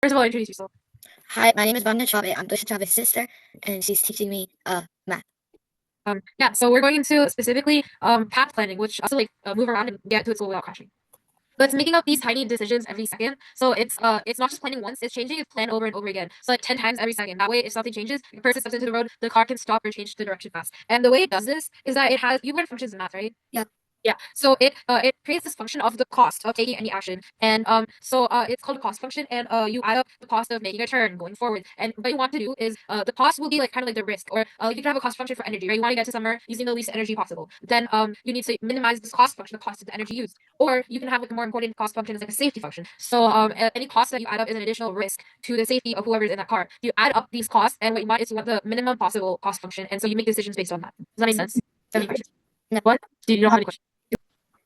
First of all, introduce yourself. Hi, my name is Vanya Chave. I'm Dusha Chave's sister, and she's teaching me math. Yeah, so we're going into specifically path planning, which also like move around and get to its goal without crashing. But it's making up these tiny decisions every second. So it's not just planning once, it's changing its plan over and over again. So like 10 times every second. That way if something changes, the person steps into the road, the car can stop or change the direction fast. And the way it does this is that it has you learn functions in math, right? Yeah. Yeah, so it creates this function of the cost of taking any action, and it's called a cost function, and you add up the cost of making a turn going forward, and what you want to do is the cost will be like kind of like the risk, or you can have a cost function for energy, right? You want to get to somewhere using the least energy possible. Then you need to minimize this cost function, the cost of the energy used, or you can have like a more important cost function is like a safety function. So any cost that you add up is an additional risk to the safety of whoever's in that car. You add up these costs, and what you want is you want the minimum possible cost function, and so you make decisions based on that. Does that make sense? Do you have any questions? No. What? Do you don't have any questions?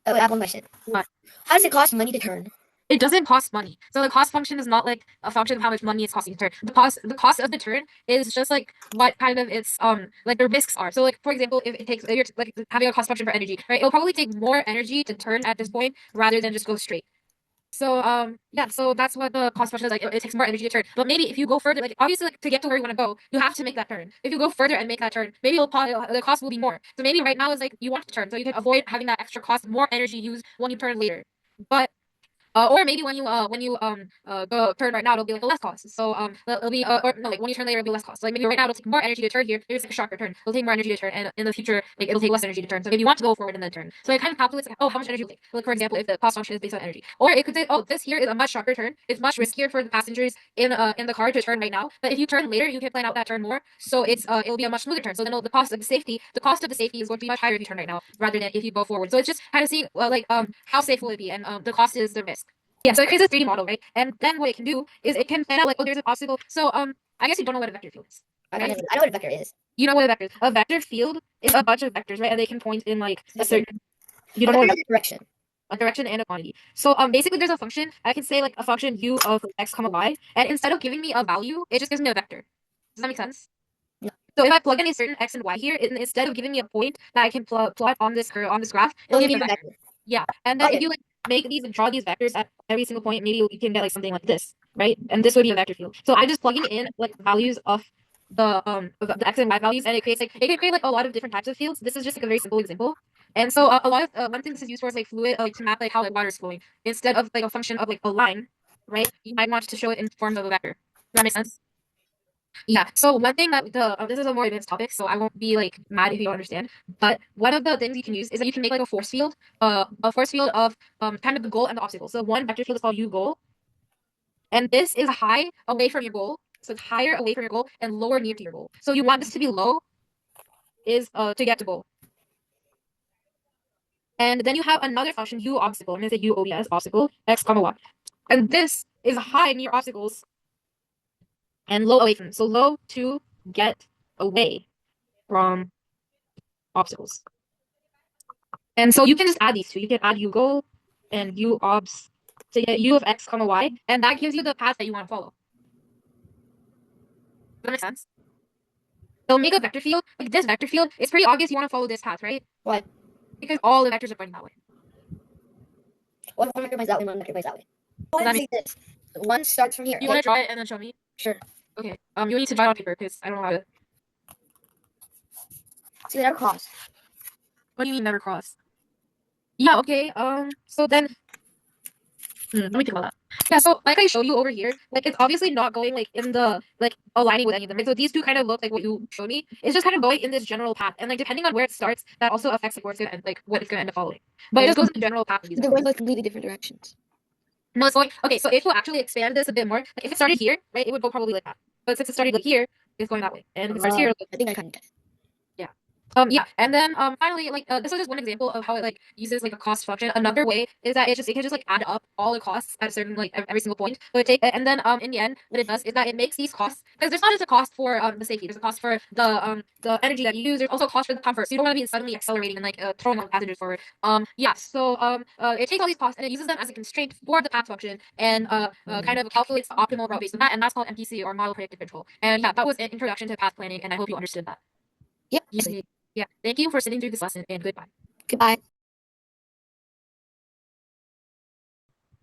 Oh, I have one question. What? How does it cost money to turn? It doesn't cost money. So the cost function is not like a function of how much money it's costing to turn. The cost of the turn is just like what kind of its like the risks are. So like for example, if you're like having a cost function for energy, right? It'll probably take more energy to turn at this point rather than just go straight. So yeah, so that's what the cost function is like. It takes more energy to turn. But maybe if you go further, like obviously like to get to where you want to go, you have to make that turn. If you go further and make that turn, maybe the cost will be more. So maybe right now is like you want to turn, so you can avoid having that extra cost, more energy used when you turn later. But or maybe when you go turn right now, it'll be like a less cost. So it'll be or no, like when you turn later, it'll be less cost. So, like maybe right now it'll take more energy to turn here. Maybe it's like a sharper turn. It'll take more energy to turn, and in the future, like it'll take less energy to turn. So if you want to go forward and then turn, so it kind of calculates like, oh, how much energy will take. Like for example, if the cost function is based on energy, or it could say, oh, this here is a much sharper turn. It's much riskier for the passengers in the car to turn right now. But if you turn later, you can plan out that turn more. So it'll be a much smoother turn. So then the cost of the safety, is going to be much higher if you turn right now rather than if you go forward. So it's just kind of seeing how safe will it be, and the cost is the risk. Yeah, so it creates a 3D model, right? And then what it can do is it can plan out like, oh, there's an obstacle. So I guess you don't know what a vector field is, I right? know what a vector is. You know what a vector is. A vector field is a bunch of vectors, right? And they can point in like a Okay. certain. You A don't know vector what is a direction. a direction and a quantity. So basically there's a function. I can say like a function u of x comma y, and instead of giving me a value, it just gives me a vector. Does that make sense? No. So if I plug in a certain x and y here, instead of giving me a point that I can plot on this graph, it'll give me a vector. Yeah, and then if you like make these and draw these vectors at every single point, maybe you can get like something like this, right? And this would be a vector field. So I'm just plugging in like values of the x and y values, and it can create like a lot of different types of fields. This is just like a very simple example. And so a lot of one thing this is used for is like fluid, like to map like how like water is flowing instead of like a function of like a line, right? You might want to show it in forms of a vector. Does that make sense? Yeah. So one thing that this is a more advanced topic, so I won't be like mad if you don't understand. But one of the things you can use is that you can make like a force field of kind of the goal and the obstacle. So one vector field is called u goal, and this is high away from your goal. So it's higher away from your goal and lower near to your goal. So you want this to be low is to get to goal. And then you have another function u obstacle. I'm gonna say u obs obstacle x comma y, and this is high near obstacles and low away from them. So low to get away from obstacles. And so you can just add these two. You can add u goal and u obs to get u of x comma y, and that gives you the path that you want to follow. Does that make sense? So make a vector field. Like this vector field, it's pretty obvious you want to follow this path, right? Why? Because all the vectors are pointing that way. One vector points that way, one vector points that way. Does that make this? One starts from here. You want to draw it and then show me? Sure. Okay. You need to draw it on paper because I don't know how to. See, they never cross. What do you mean never cross? Yeah. Okay. So then let me think about that. Yeah, so like I showed you over here, like it's obviously not going like in the like aligning with any of them. Like, so these two kind of look like what you showed me. It's just kind of going in this general path, and like depending on where it starts, that also affects like where it's gonna end, like what it's gonna end up following. But it just goes in the general path of these. They're going both completely different directions. No, it's going okay. So if you actually expand this a bit more, like if it started here, right, it would go probably like that. But since it started like here, it's going that way, and if it starts here, I think I kind of get it. yeah, and then finally, like this is just one example of how it like uses like a cost function. Another way is that it can just like add up all the costs at a certain like every single point. So it take and then in the end, what it does is that it makes these costs because there's not just a cost for the safety. There's a cost for the energy that you use. There's also a cost for the comfort. So you don't want to be suddenly accelerating and like throwing all the passengers forward. Yeah. So it takes all these costs and it uses them as a constraint for the path function and kind of calculates the optimal route based on that, and that's called MPC or model predictive control. And yeah, that was an introduction to path planning, and I hope you understood that. Yep. Yeah, thank you for sitting through this lesson and goodbye. Goodbye.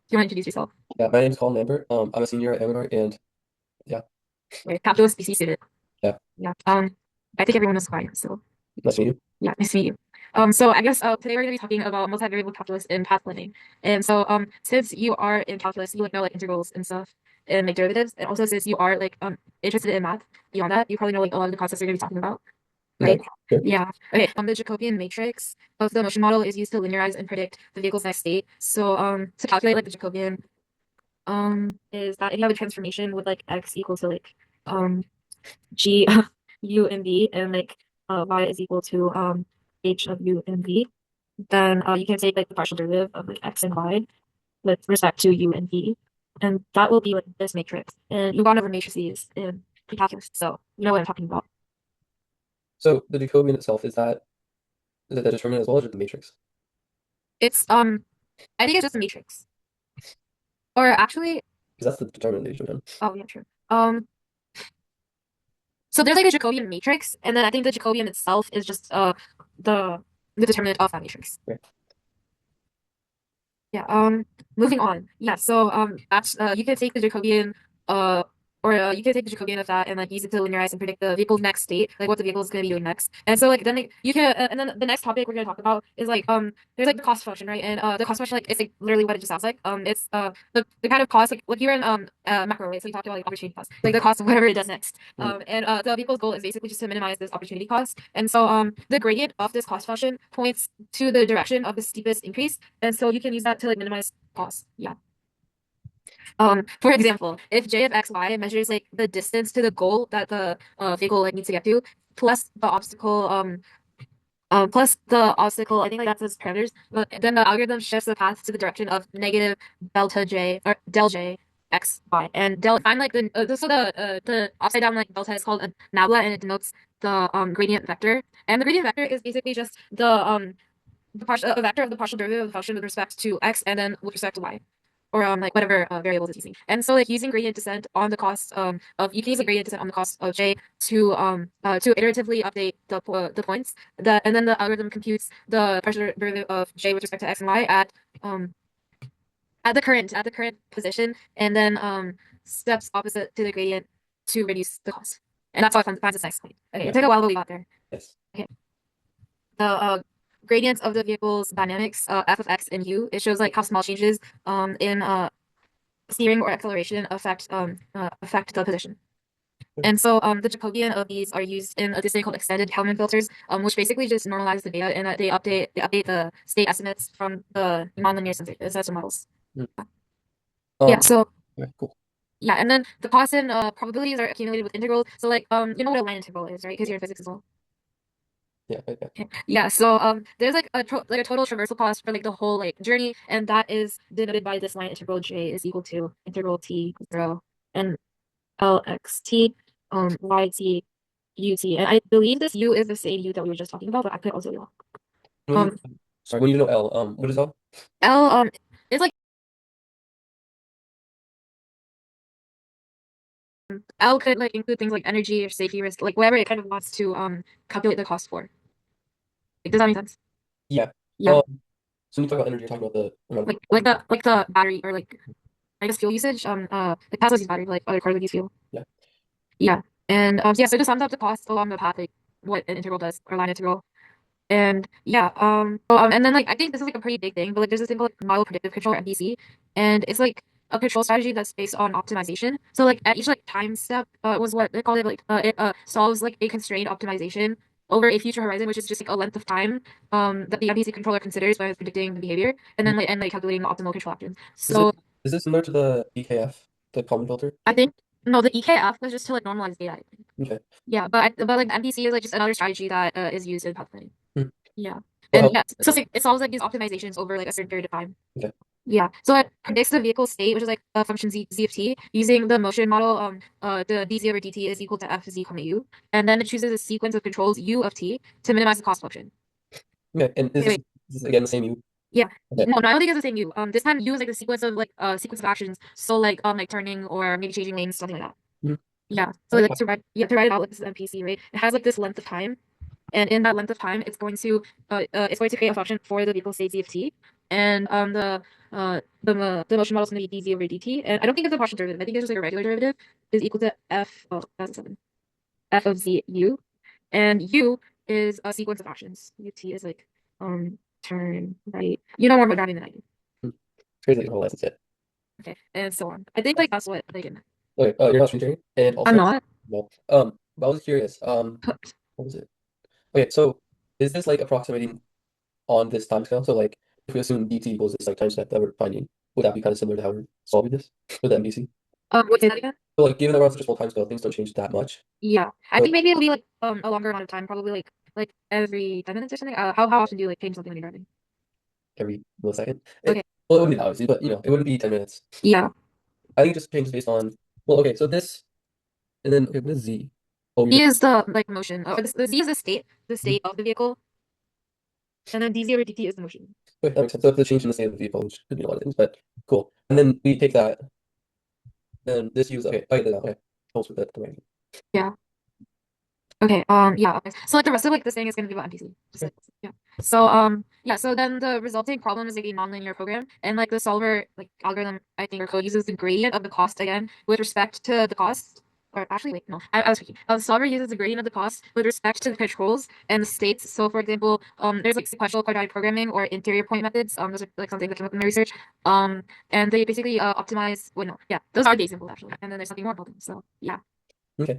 you want to introduce yourself? Yeah, my name's Colin Lambert. I'm a senior at Amador, and yeah, Right, calculus BC student. yeah, Yeah. I think everyone knows who I am. So nice to meet you. yeah, nice to meet you. So I guess today we're gonna be talking about multivariable calculus in path planning. And so since you are in calculus, you would know like integrals and stuff and like derivatives. And also since you are like interested in math beyond that, you probably know like a lot of the concepts we're gonna be talking about. Okay, Right? sure. Yeah. Okay. The Jacobian matrix of the motion model is used to linearize and predict the vehicle's next state. So to calculate like the Jacobian is that if you have a transformation with like x equals to like g of u and v and like y is equal to h of u and v, then you can take like the partial derivative of like x and y with respect to u and v, and that will be like this matrix. And you've gone over matrices in calculus, so you know what I'm talking about. So the Jacobian itself is it the determinant as well, or just the matrix? It's I think it's just a matrix, or actually, Because that's the determinant that you showed him. oh yeah, true. So there's like a Jacobian matrix, and then I think the Jacobian itself is just the the determinant of that matrix. Right. Yeah, moving on. Yeah, so that's you can take the Jacobian uh or you can take the Jacobian of that and like use it to linearize and predict the vehicle's next state, like what the vehicle is going to be doing next. And so like then like, you can and then the next topic we're going to talk about is like there's like the cost function, right? And the cost function like it's like literally what it just sounds like. It's the kind of cost like you're in macro, right? So you talked about like opportunity cost, like the cost of whatever it does next. And the vehicle's goal is basically just to minimize this opportunity cost. And so the gradient of this cost function points to the direction of the steepest increase. And so you can use that to like minimize costs. Yeah. For example, if j of xy measures like the distance to the goal that the vehicle like needs to get to, plus the obstacle, I think like that's its parameters, but then the algorithm shifts the path to the direction of negative delta j or del j x y. And del find like the upside down like delta is called a nabla and it denotes the gradient vector. And the gradient vector is basically just the partial a vector of the partial derivative of the function with respect to x and then with respect to y, or like whatever variables it's using. And so like using gradient descent on the cost of you can use a gradient descent on the cost of j to iteratively update the points that, and then the algorithm computes the partial derivative of j with respect to x and y um at the current position, and then steps opposite to the gradient to reduce the cost. And that's how it finds its next point. Okay, Yeah. it took a while, but we got there. Yes. Okay. The gradients of the vehicle's dynamics, f of x and u, it shows like how small changes in steering or acceleration affect the position. And so the Jacobian of these are used in this thing called extended Kalman filters, which basically just normalize the data and they update the state estimates from the nonlinear sensor models. Mm. Yeah, so Okay, cool. yeah, and then the costs and probabilities are accumulated with integrals. So like you know what a line integral is, right? Because you're in physics as well. Yeah, yeah. Okay. Yeah, so there's like a total traversal cost for like the whole like journey, and that is denoted by this line integral j is equal to integral t 0 and lxt yt ut, and I believe this u is the same u that we were just talking about, but I could also be wrong. When you, sorry, when you know L, what is L? L it's like L could like include things like energy or safety risk, like whatever it kind of wants to calculate the cost for. Like, does that make sense? Yeah. Yeah, So when you talk about energy, you're talking about the amount of like the battery or like I guess fuel usage. Like Tesla's use battery, but, like other cars would use fuel. yeah. Yeah. And yeah, so it just sums up the cost along the path, like what an integral does or line integral. And yeah, and then like I think this is like a pretty big thing, but like there's this thing called model predictive control or MPC, and it's like a control strategy that's based on optimization. So like at each like time step was what they call it, like it solves like a constrained optimization over a future horizon, which is just like a length of time that the MPC controller considers when it's predicting the behavior, and then like calculating the optimal control actions. Is it So is it similar to the EKF, the Kalman filter? I think no, the EKF was just to like normalize data. I think. Okay. Yeah, but like MPC is like just another strategy that is used in path planning. Hmm. Yeah. What And help? yeah, so it's, like, it solves like these optimizations over like a certain period of time. Okay. Yeah. So it predicts the vehicle state, which is like a function z of t, using the motion model. The dz over dt is equal to f z comma u, and then it chooses a sequence of controls u of t to minimize the cost function. Okay. And Wait, wait. is this again the same U? Yeah. Okay. No, I don't think it's the same u. This time u is like the sequence of sequence of actions. So like turning or maybe changing lanes, something like that. Mhm. Yeah. So like to write it out like this is MPC, right? It has like this length of time. And in that length of time, it's going to create a function for the vehicle state z of t. and the motion model is going to be dz over dt, and I don't think it's a partial derivative. I think it's just like a regular derivative is equal to f of z u, and u is a sequence of actions. Ut is like turn right. You know more about driving than I do. Crazy like the whole license yet. Okay, and so on. I think like that's what like Okay, you're not screen sharing, and also I'm not. well, but I was curious. What was it? Okay, so is this like approximating on this time scale? So like if we assume dt equals this like time step that we're finding, would that be kind of similar to how we're solving this with the MDC? Wait, say that again? So like given that we're on such a small time scale, things don't change that much. Yeah, I So think maybe it'll be like a longer amount of time, probably like every 10 minutes or something. How often do you like change something when you're driving? every millisecond. Okay. Well, it wouldn't be that obviously, but you know, it wouldn't be 10 minutes. Yeah. I think it just changes based on well, okay, so this and then okay, what is Z? Oh, Z is the like motion. Or the Z is the state of the vehicle, and then dz over dt is the motion. okay, that makes sense. So if the change in the state of the vehicle, which could be a lot of things, but cool. And then we take that, then this use okay, I get that now. Okay. Holds with the right. Yeah. Okay. Yeah. Okay. So like the rest of like this thing is gonna be about MPC. Just like yeah. So yeah. So then the resulting problem is like a nonlinear program, and like the solver like algorithm I think or code uses the gradient of the cost again with respect to the cost. Or actually, wait, no, I was speaking. The solver uses the gradient of the cost with respect to the controls and the states. So, for example, there's like sequential quadratic programming or interior point methods. Those are like something that came up in my research. And they basically optimize. Well, no, yeah, those are the examples actually. And then there's something more about them. So, yeah. Okay.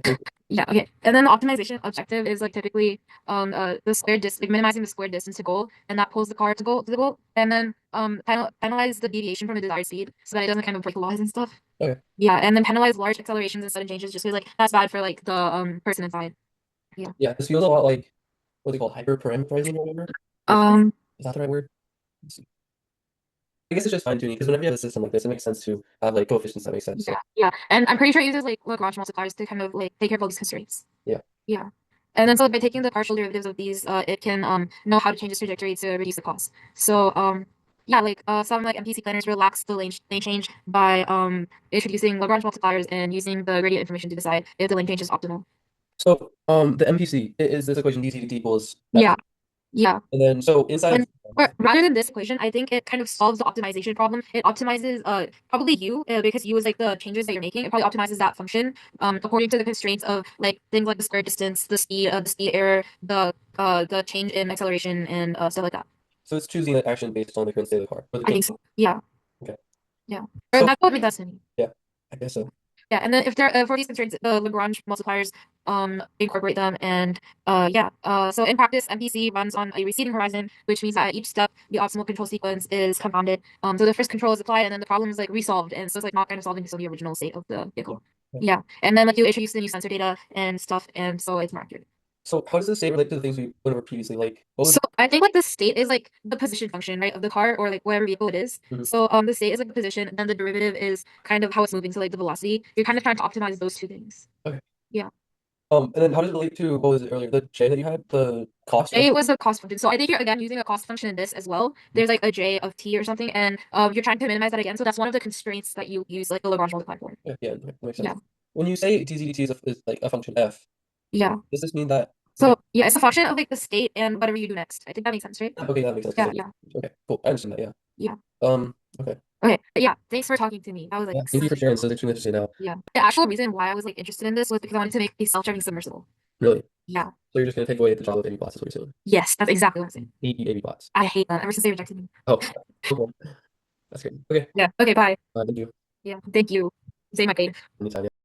Yeah, okay. And then the optimization objective is like typically the square distance, like minimizing the square distance to goal, and that pulls the car to the goal, and then penalize the deviation from the desired speed so that it doesn't kind of break the laws and stuff. Okay. Yeah, and then penalize large accelerations and sudden changes just because like that's bad for like the person inside. Yeah. Yeah, this feels a lot like what they call hyperparameterizing or whatever. Is that the right word? Let's see. I guess it's just fine tuning because whenever you have a system like this, it makes sense to have like coefficients that make sense. So. Yeah, and I'm pretty sure it uses like Lagrange multipliers to kind of like take care of all these constraints. Yeah. Yeah. And then so by taking the partial derivatives of these, it can know how to change its trajectory to reduce the cost. So yeah, like some like MPC planners relax the lane change by introducing Lagrange multipliers and using the gradient information to decide if the lane change is optimal. So the MPC is this equation dt dt equals Yeah. Yeah. and then so inside And or rather than this equation, I think it kind of solves the optimization problem. It optimizes probably u because u is like the changes that you're making. It probably optimizes that function according to the constraints of like things like the square distance, the speed error, the change in acceleration and stuff like that. so it's choosing an action based on the current state of the car. I think so. Yeah. Okay. Yeah. So, Or that's what makes sense to me. yeah, I guess so. Yeah, and then if there for these constraints, the Lagrange multipliers incorporate them, and yeah, so in practice, MPC runs on a receding horizon, which means that at each step the optimal control sequence is compounded. So the first control is applied, and then the problem is like resolved, and so it's like not kind of solving the original state of the vehicle. Yeah, and then like you introduce the new sensor data and stuff, and so it's more accurate. So how does this state relate to the things we went over previously? Like what was So I think like the state is like the position function, right, of the car or like whatever vehicle it is. So the state is like the position, and then the derivative is kind of how it's moving, so like the velocity. You're kind of trying to optimize those two things. Okay. Yeah. And then how does it relate to what was it earlier? The J that you had, the cost? J was a cost function. So I think you're again using a cost function in this as well. There's like a J of t or something, and you're trying to minimize that again. So that's one of the constraints that you use like the Lagrange multiplier for. Yeah, that makes sense. Yeah. When you say dz/dt is like a function f, Yeah. does this mean that So yeah, it's a function of like the state and whatever you do next. I think that makes sense, right? okay, that makes sense. Yeah, yeah. Okay, cool. I understand that, yeah. Yeah. Okay. Okay. Yeah. Thanks for talking to me. That was like Yeah, thank you for sharing. This is extremely interesting now. yeah. The actual reason why I was like interested in this was because I wanted to make a self-driving submersible. Really? Yeah. So you're just gonna take away the job of AV bots, is what you're saying. Yes, that's exactly what I'm saying. AV bots. I hate that ever since they rejected me. Oh, cool. That's great. Okay. Yeah. Okay, bye. Thank you. Yeah. Thank you. Say my grade. Anytime, yeah.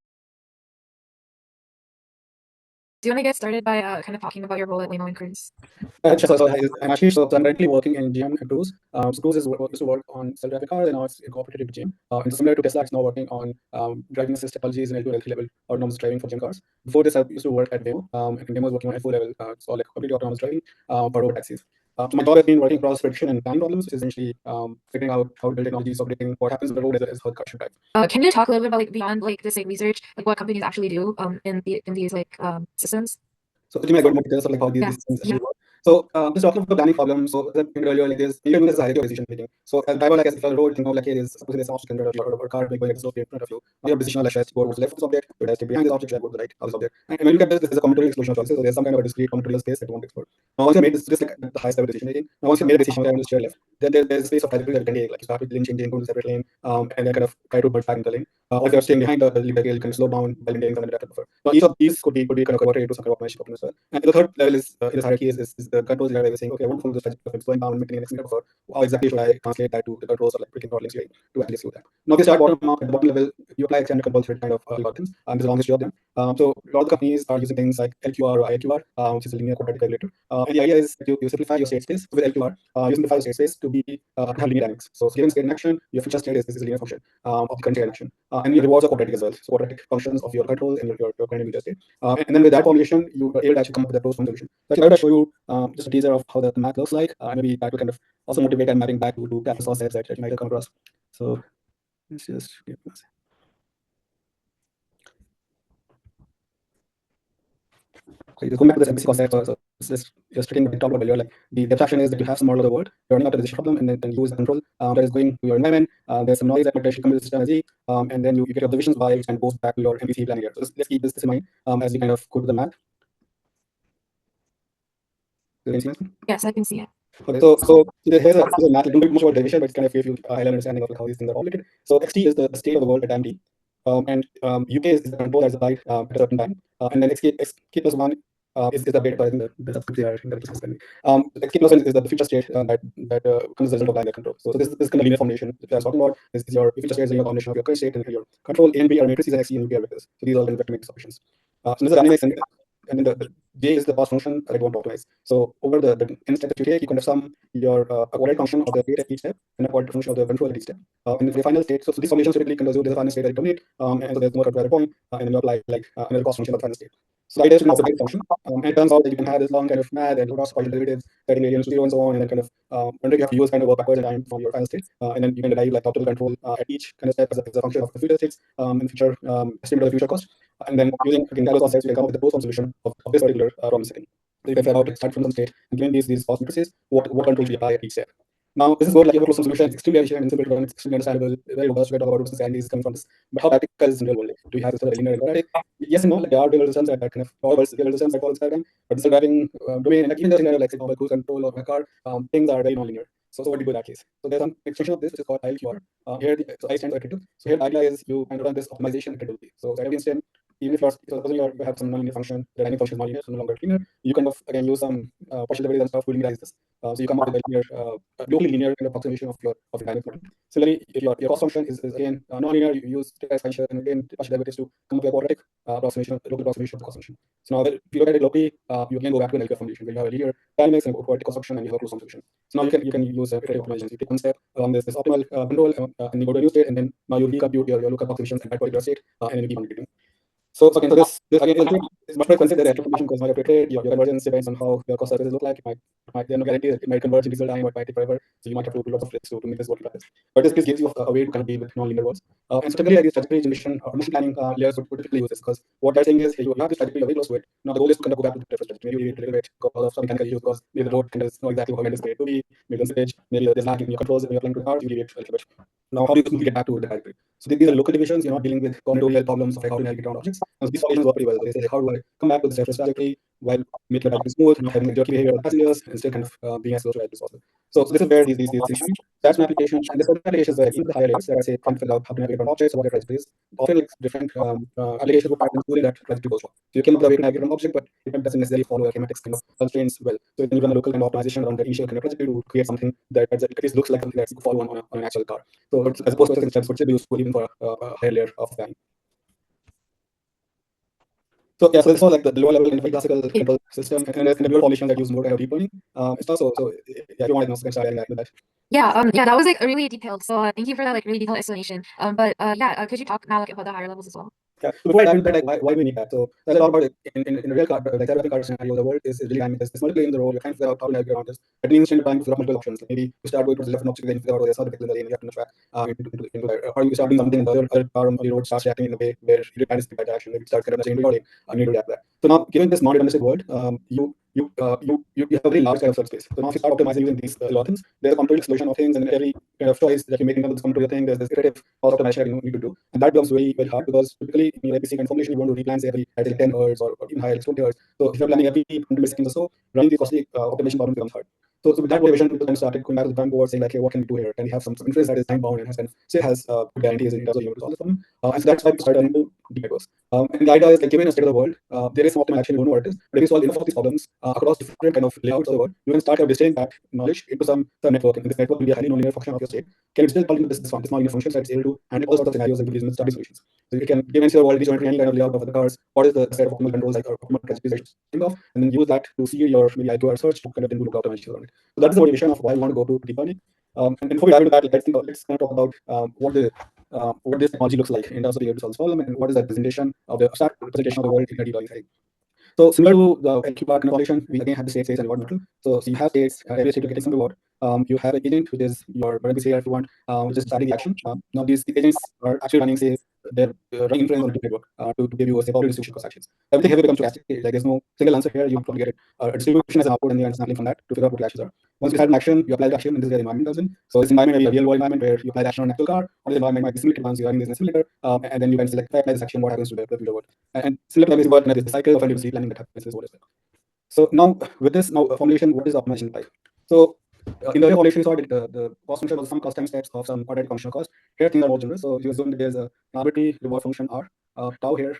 Do you want to get started by kind of talking about your role at Waymo and Cruise? Sure. So I'm actually I'm currently working in GM at Cruise. So Cruise used to work on self-driving cars, and now it's incorporated with GM. And so similar to Tesla, it's now working on driving assist technologies in L2 and L3 level autonomous driving for GM cars. Before this, I used to work at Waymo. And Waymo was working on L4 level, so like completely autonomous driving for robo taxis. So my job has been working across prediction and time problems, which is essentially figuring out how to build technologies, so predicting what happens on the road as how the car should drive. Can you talk a little bit about like beyond like this like research, like what companies actually do in these like systems? So let me go into more details of like how these Yeah. systems actually work. So just talking about the planning problem. So as I mentioned earlier, like there's you can do this hierarchy of decision making. So as a driver, like as if you're on the road, think of like hey, there's suppose there's an object in front of you or a car going at a slow speed in front of you. Now your decision like should I go to the left of this object, should I stay behind this object, should I go to the right of this object? And when you look at this, this is a combinatorial explosion of choices. So there's some kind of a discrete combinatorial space that you want to explore. Now once you made this, just like the highest level decision making. Now once you made a decision, okay, I'm going to steer left. Then there's a space of trajectory that you can take. Like you start with lane changing, go to a separate lane, and then kind of try to merge back into the lane. Or if you're staying behind the lead you can slow down while maintaining some adaptive buffer. Now each of these could be kind of converted into some kind of optimization problem as well. And the third level is in this hierarchy is the controls layer where you're saying, okay, I want to follow this trajectory of slowing down, maintaining an extended buffer. How exactly should I translate that to the controls or like breaking throttling CI to actually execute that? Now if you start bottom up at the bottom level, you apply extended control thread kind of algorithms. There's a long history of them. So a lot of the companies are using things like LQR or IQR, which is a linear quadratic regulator. And the idea is that you simplify your state space with LQR. You simplify your state space to be to have linear dynamics. So given state in action, your future state is a linear function of the current state in action. And your rewards are quadratic as well. So quadratic functions of your control and your current future state. And then with that formulation, you are able to actually come up with a closed form solution. So actually, I will show you just a teaser of how the math looks like. Maybe that will kind of also motivate and mapping back to class sets that you might have come across. So let's just give us. So just going back to this MPC concept, so it's just tricking the top level here. Like the abstraction is that you have some model of the world, you're running out of this problem, and then use the control that is going to your environment. There's some noise that might actually come to the system as and then you get observations by which and goes back to your MPC planning here. So let's keep this in mind as we kind of go to the math. Yes, I can see it. Okay, so here's a math. Don't do much about derivation, but it's kind of give you a high level understanding of like how these things are all related. So xt is the state of the world at time t, and uk is the control that's applied at a certain time, and then xk plus one is the beta. I think the subscripts are incorrectly specified. Xk plus one is the future state that comes as a result of applying that control. So this kind of linear formulation that I was talking about is your future state is a linear combination of your current state and your control A and B are matrices and xt and uk are vectors. So these are all vector matrix operations. So this is dynamics and then the J is the cost function that I want to optimize. So over the instant that you take, you can have sum your a quadratic function of the state at each step and a quadratic function of the control at each step. And the final state, so these formations typically can assume there's a final state that you terminate, and so there's no control point, and then you apply like another cost function of the final state. So the idea is to optimize the function, and it turns out that you can have this long kind of math and cross partial derivatives, setting variance to zero and so on, and then kind of whenever you have to use kind of work backwards in time from your final state, and then you can derive like optimal control at each kind of step as a function of the future states and future estimate of the future cost. And then using again calculus concepts, we can come up with the closed form solution of this particular problem setting. So you can figure out like, start from some state and given these cost matrices, what control we apply at each step. Now this is good, like you have a closed form solution, it's extremely efficient and simple to run, it's extremely understandable, very robust, we talk about business and these coming from this. But how practical is in real world? Like, do you have this sort of linear and quadratic? Yes and no, like there are real systems that kind of all real systems that follow this diagram, but this is driving domain and like even the scenario like say cruise control or a car, things are very non-linear. So what do you do in that case? So there's some extension of this which is called ILQR. Here so I stands for iterative. So here the idea is you kind of run this optimization iteratively. So at every instant, even if you're supposing you have some nonlinear function, the dynamic function is nonlinear, so no longer linear, you kind of again use some partial derivatives and stuff to linearize this. So you come up with a linear, locally linear kind of approximation of your dynamic model. Similarly, if your cost function is again nonlinear, you use stepwise function and again partial derivatives to come up with a quadratic approximation, local approximation of the cost function. So now if you look at it locally, you again go back to an LQR formulation where you have a linear dynamics and a quadratic cost function and you have a closed form solution. So now you can use iterative optimizations. You take one step along this optimal control and you go to a new state, and then now you recompute your local approximations at that particular state, and then you keep on repeating. So again, so this again is much more expensive than the application because now you have to iterate, your conversions depends on how your cost surfaces look like. It might there's no guarantee that it might converge in pixel time or it might take forever. So you might have to do lots of tricks to make this work like this. But this gives you a way to kind of deal with non-linear worlds. And so typically like these trajectory generation or motion planning layers would typically use this because what they're saying is hey, you have this trajectory, you're very close to it. Now the goal is to kind of go back to the first trajectory. Maybe you deviate a little bit because of some mechanical issues because maybe the road kind of know exactly how it is going to be, maybe on stage, maybe there's lag in your controls when you're playing to the cars, you deviate a little bit. Now how do you smoothly get back to the trajectory? So these are local divisions, you're not dealing with combinatorial problems of like how to navigate around objects. Now, these solutions work pretty well. They say like, how do I come back to the reference trajectory while making it smooth, not having a jerky behavior of passengers, and still kind of being as close to right as possible. So this is where these things come. That's an application, and this application is in the higher layers that I say can't figure out how to navigate around objects or what your trajectory is. Often like different applications would pattern smoothly that trajectory goes wrong. So you came up with a way to navigate around object, but it doesn't necessarily follow a kinematics kind of constraints well. So then you run a local kind of optimization around the initial kind of trajectory to create something that at least looks like something that's follow on an actual car. So as opposed to certain steps, would still be useful even for a higher layer of planning. So yeah, so this was like the lower level kind of classical control system, and there's newer formulations that use more kind of deep learning. It's also so yeah, if you want to know, so can start adding that with that. Yeah, that was like really detailed. So thank you for that like really detailed explanation. But yeah, could you talk now like about the higher levels as well? Yeah. So before I dive into that, like why do we need that? So that's a lot about it. In a real car, like self-driving car scenario, the world is really dynamic. There's multiple lanes in the road. You're trying to figure out how to navigate around this. At any instant time, you figure out multiple options. Like maybe you start going towards the left of an object, then you figure out there's other people in the lane. You have to track into there. Or you start doing something, and the other car on the road starts reacting in a way where you depend on that action. Maybe it starts kind of nudging into your lane. You need to react to that. So now, given this non-deterministic world, you you have a very large kind of search space. So now if you start optimizing using these algorithms, there's a complete explosion of things, and every kind of choice that you make in terms of this combinatorial thing, there's this iterative cost optimization that you need to do, and that becomes very very hard because typically in your APC kind of formulation you want to replan say every at like 10 hertz or even higher, like 20 hertz. So if you're planning every 100 milliseconds or so, running these costly optimization problems becomes hard. So with that motivation, people then started going back to the drawing board, saying like, hey, what can we do here? Can we have some interface that is time bound and has kind of still has good guarantees in terms of being able to solve this problem? And so that's why we started running into deep networks. And the idea is like, given a state of the world, there is some optimal action, you don't know what it is, but if you solve enough of these problems across different kind of layouts of the world, you can start distilling that knowledge into some network, and this network will be a highly nonlinear function of your state. Can it still plug into this nonlinear function that is able to handle all sorts of scenarios and give you study solutions? So you can give into your world geometry any kind of layout of the cars, what is the set of optimal controls like or optimal recipes that you think of, and then use that to see your maybe I2R search to kind of then do look optimization on it. So that's the motivation of why we want to go to deep learning. And before we dive into that, let's kind of talk about what this technology looks like in terms of being able to solve this problem, and what is that presentation of the abstract representation of the world in a deep learning setting. So similar to the LQ bar convolution, we again have the state space and reward model. So you have states, every state you're getting some reward. You have an agent, which is your whatever say if you want, which is deciding the action. Now these agents are actually running, say, they're running inference on a deep network to give you a say probability distribution across actions. Everything here becomes stochastic. Like there's no single answer here. You probably get it. A distribution as an output, and you are sampling from that to figure out what the actions are. Once you decide an action, you apply the action, and this is where the environment comes in. So this environment may be a real world environment where you apply the action on an actual car, or this environment might be simulated ones, you're running this in a simulator, and then you can select if I apply this action, what happens to the real world. And similar to what the cycle of a deep learning that happens is what is like. So now with this formulation, what is optimization type? So in the earlier formulation, we saw that the cost function was some cost times steps of some quadratic functional cost. Here things are more general. So you assume that there's an arbitrary reward function R. Tau here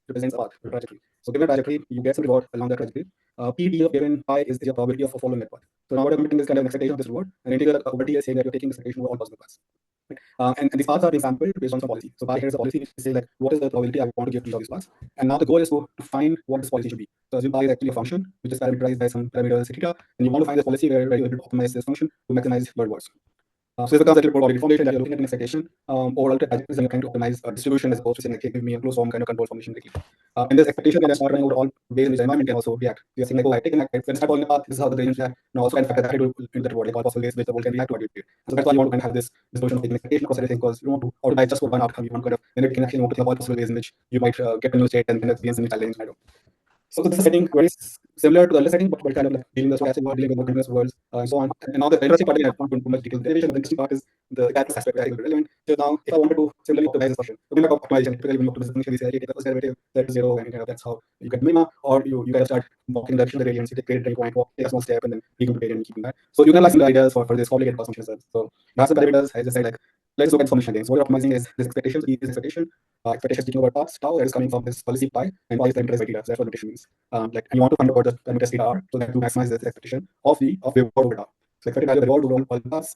represents a path, a trajectory. So given a trajectory, you get some reward along that trajectory. PD of given pi is your probability of following that path. So now what I'm committing is kind of an expectation of this reward, and integral over T is saying that you're taking this expectation over all possible paths. Right? And these paths are being sampled based on some policy. So pi here is a policy which say like what is the probability I want to give to each of these paths. And now the goal is to find what this policy should be. So assume pi is actually a function which is parameterized by some parameters etc. And you want to find this policy where you're able to optimize this function to maximize your rewards. So this becomes a little more formulation that you're looking at an expectation or alternative and you're trying to optimize a distribution as opposed to saying like, hey, give me a closed form kind of control formulation. And this expectation can start running over all ways in which the environment can also react. You're saying like, oh, I take an act, when I start following the path, this is how the gradient react. Now also kind of factor that into that word, like all possible ways which the world can react to what you do. So that's why you want to kind of have this notion of taking expectation across everything, because you don't want to optimize just for one outcome. You want to kind of then it can actually want to think of all possible ways in which you might get a new state and then experience a new challenge. So this is setting very similar to the other setting, but kind of like dealing with the stochastic world, dealing with continuous worlds, and so on. And now the interesting part, I don't want to go into much detail. The interesting part is the calculus aspect that I think is relevant. So now, if I wanted to similarly optimize this function, so we make optimization. Typically, when you optimize this function, we say, okay, take the first derivative, set to 0, and kind of that's how you get minima, or you guys start walking the direction of the gradients, you take gradient point, walk, take a small step, and then you go to gradient and keeping that. So you can like similar ideas for this complicated cost function as well. So that's the parameters. I just said like, let's look at formulation again. So what you're optimizing is this expectation. So E is expectation. Expectation speaking about paths. Tau that is coming from this policy pi, and pi is parameterized by theta. So that's what notation means. Like, and you want to find out what the parameters theta are, so that to maximize the expectation of the reward over tau. So expected value of the reward over all the paths,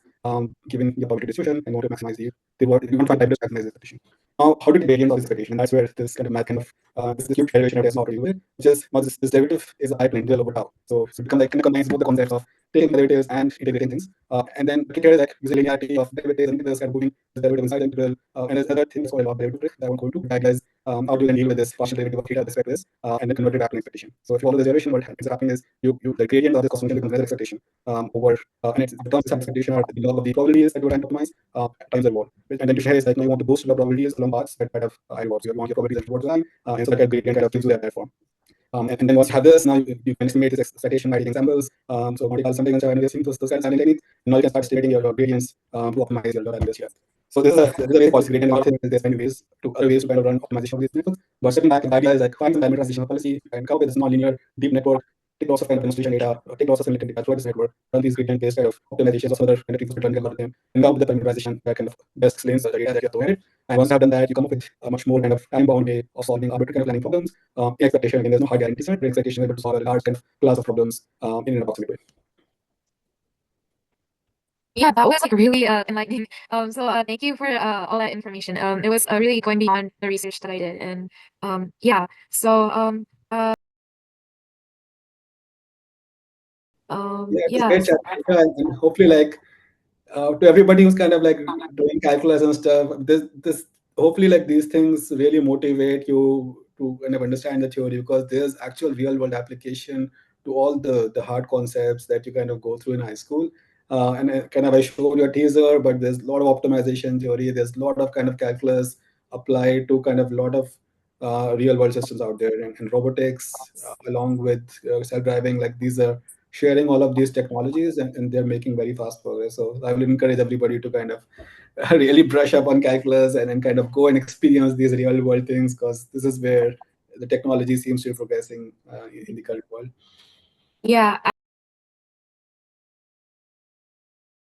given your probability distribution, and you want to maximize the reward. You want to find parameters to maximize the expectation. Now, how to get variance of this expectation? And that's where this kind of math kind of this huge derivation that is not really with, which is now this derivative is a pipeline integral over tau. So it becomes like kind of combines both the concepts of taking derivatives and integrating things. And then the kicker is like using linearity of derivatives and integrals, kind of moving the derivative inside the integral. And there's other things called a derivative trick that I won't go into. That is how do you then deal with this partial derivative of theta with respect to this, and then convert it back to an expectation. So if you follow the derivation, what ends up happening is you the gradient of this cost function becomes another expectation over and it's the terms of expectation are the log of the probabilities that you're trying to optimize times the reward. And then to share is like now you want to boost the probabilities along paths that have high rewards. You want your probabilities towards the line, and so that gradient kind of gives you that form. And then once you have this, now you can estimate this expectation by taking examples. So Monte Carlo something and so on, using those kinds of techniques. Now you can start estimating your gradients to optimize your values here. So this is a very policy gradient. I think there's many ways to other ways to kind of run optimization of these networks. But stepping back, the idea is like find some parameterization policy and come up with this non-linear deep network. Take lots of kind of demonstration data, take lots of simulated data throughout this network, run these gradient-based kind of optimizations of other kind of things to run algorithm, and come up with the parameterization that kind of best explains the data that you have provided. And once you have done that, you come up with a much more kind of time-bound way of solving arbitrary kind of planning problems. Expectation, again, there's no hard guarantee set, but expectation is able to solve a large kind of class of problems in an approximate way. Yeah, that was like really enlightening. Thank you for all that information. It was really going beyond the research that I did, and yeah. Yeah, it's yeah. great chat. And hopefully, like to everybody who's kind of like doing calculus and stuff, this hopefully like these things really motivate you to kind of understand the theory, because there's actual real world application to all the hard concepts that you kind of go through in high school. And kind of I showed you a teaser, but there's a lot of optimization theory. There's a lot of kind of calculus applied to kind of a lot of real world systems out there, and robotics, along with self-driving, like these are sharing all of these technologies, and they're making very fast progress. So I will encourage everybody to kind of really brush up on calculus and then kind of go and experience these real world things, because this is where the technology seems to be progressing in the current world. Yeah.